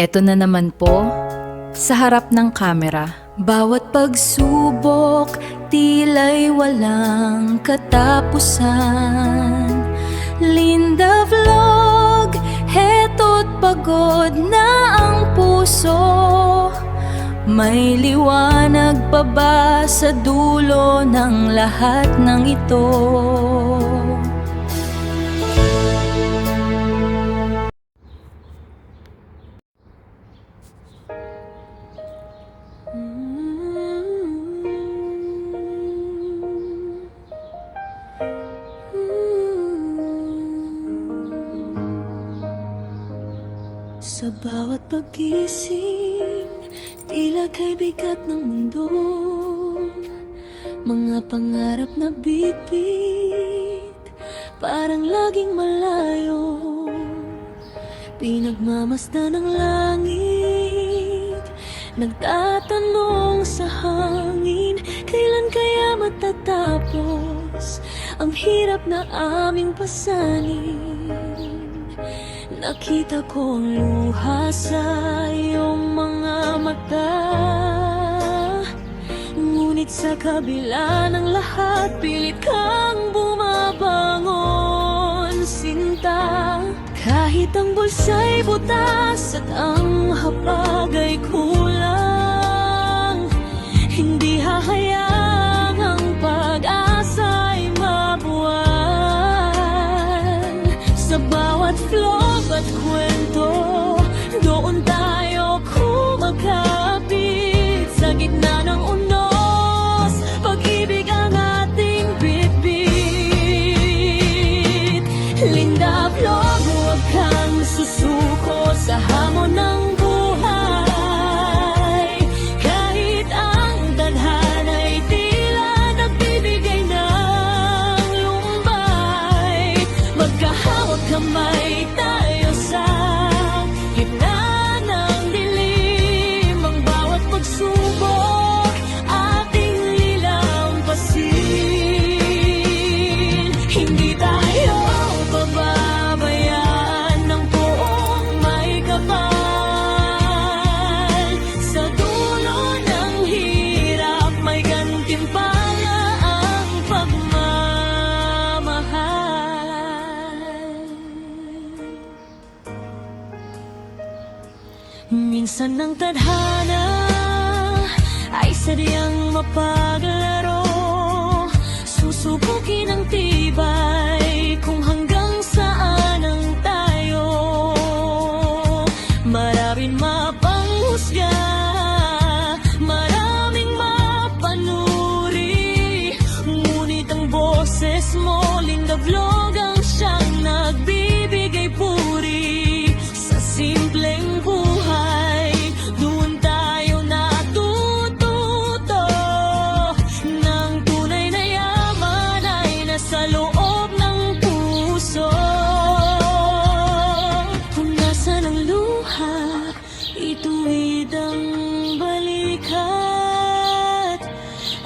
Eto na naman po, sa harap ng kamera. Bawat pagsubok, tila'y walang katapusan. Linda Vlog, heto't pagod na ang puso. May liwanag pa ba sa dulo ng lahat ng ito? Sa bawat pag-ising, tila kay bigat ng mundo. Mga pangarap na bibit, parang laging malayo. Pinagmamasdan ng langit, nagtatanong sa hangin, kailan kaya matatapos ang hirap na aming pasanin. Nakita ko ang luha sa iyong mga mata, ngunit sa kabila ng lahat, pilit kang bumabangon, sinta. Kahit ang bulsa'y butas at ang hapag ay kulang, hindi hahayang ang pag-asa'y mabuwan. Sa bawat vlog at kwento, doon tayo kumakapit. Sa gitna ng unos, pag-ibig ang ating bitbit. Linda Vlog, huwag kang susuko sa hamon ng buhay. Kahit ang tadhana'y tila nagbibigay ng lumbay, magkahawag kamay tayo sa gitna ng dilim. Ang bawat pagsubok, ating lilampasin. Hindi tayo pababayaan ng buong may kapal. Sa dulo ng hirap, may gantimpala ang pagmamahal. Minsan ang tadhana ay sadyang mapaglaro, susubukin ang tibay kung hanggang saan ang tayo. Maraming mapanghusga, maraming mapanuri, ngunit ang boses mo, Linda Vlog, ang siyang nagbibigay puri. Sa simpleng buhay, doon tayo natututo, ng tunay na yaman ay nasa loob ng puso. Kung nasan ang luha, ituwid ang balikat.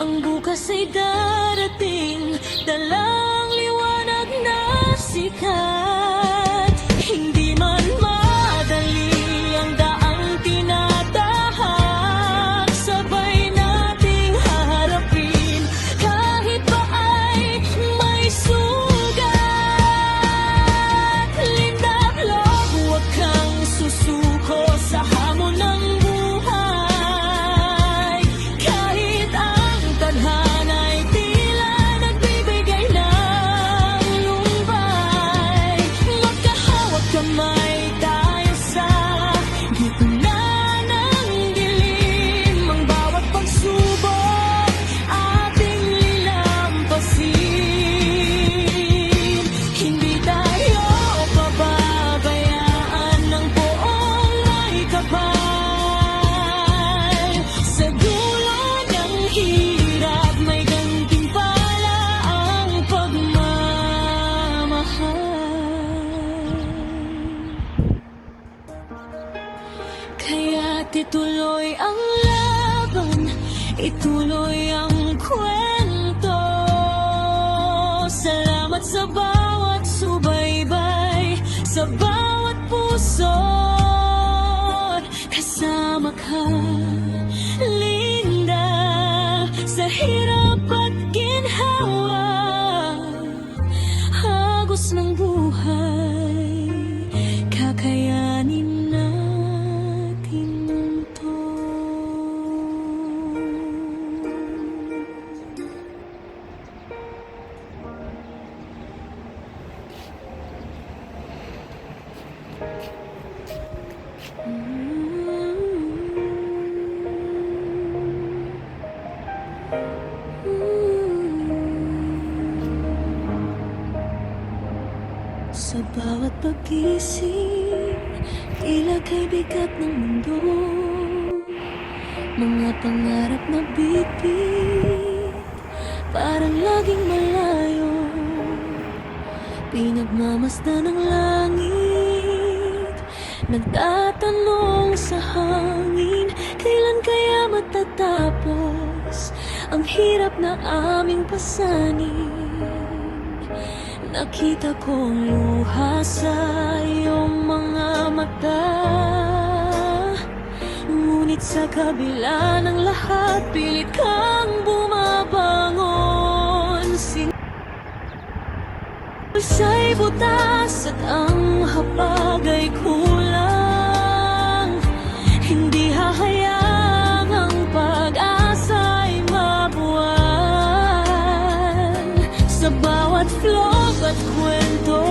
Ang bukas ay darating, dalang liwanag na sikat. Hindi man madali ang daang tinatahak, sabay nating haharapin, kahit pa ay may sugat. Linda Vlog, huwag kang susuko sa hamon ng buhay. Kahit ang tadhana'y tila nagbibigay ng lumbay, magkahawag kamay tayo sa gitna ng dilim. Ang bawat pagsubok, ating lilampasin. Hindi tayo pababayaan ng buong may kapal. Sa dulo ng hirap, may gantimpala ang pagmamahal. Kaya't ituloy ang laban, ituloy ang kwento. Salamat sa bawat subaybay, sa bawat puso. Sa bawat pag-isip, tila kay bigat ng mundo. Mga pangarap na bitbit, parang laging malayo. Pinagmamasdan ng langit, nagtatanong sa hangin, kailan kaya matatapos ang hirap na aming pasanin. Nakita ko ang luha sa iyong mga mata, ngunit sa kabila ng lahat, pilit kang bumabangon. Siya'y butas at ang hapag ay kulang. Hindi hahayang ang pag-asa'y mabuwan. Sa bawat vlog at kwento,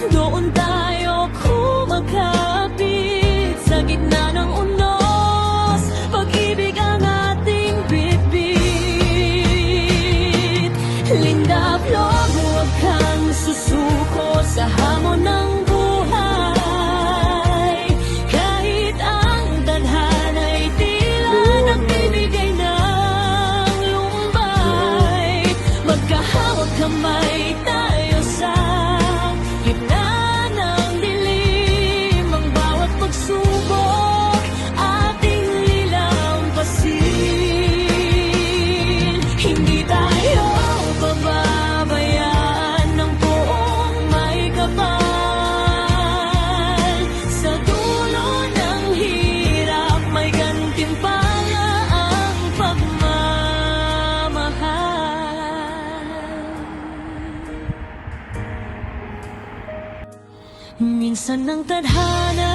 doon tayo kumakapit. Sa gitna ng unos, pag-ibig ang ating bitbit. Linda Vlog, huwag kang susuko sa hamon ng buhay. Kahit ang tadhana'y tila nagbibigay ng lumbay, magkahawag kamay tayo sa gitna ng dilim. Ang bawat pagsubok ating lilampasin. Hindi tayo pababayaan ng buong may kapal. Sa dulo ng hirap, may gantimpala ang pagmamahal. Minsan ang tadhana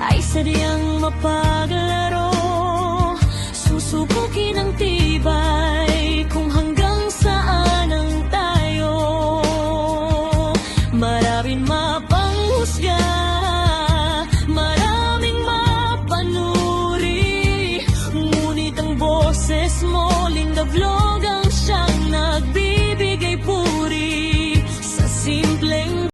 ay sadyang mapaglaro. Susubukin ang tibay kung hanggang saan ang tayo. Maraming mapanghusga, maraming mapanuri, ngunit ang boses mo, Linda Vlog,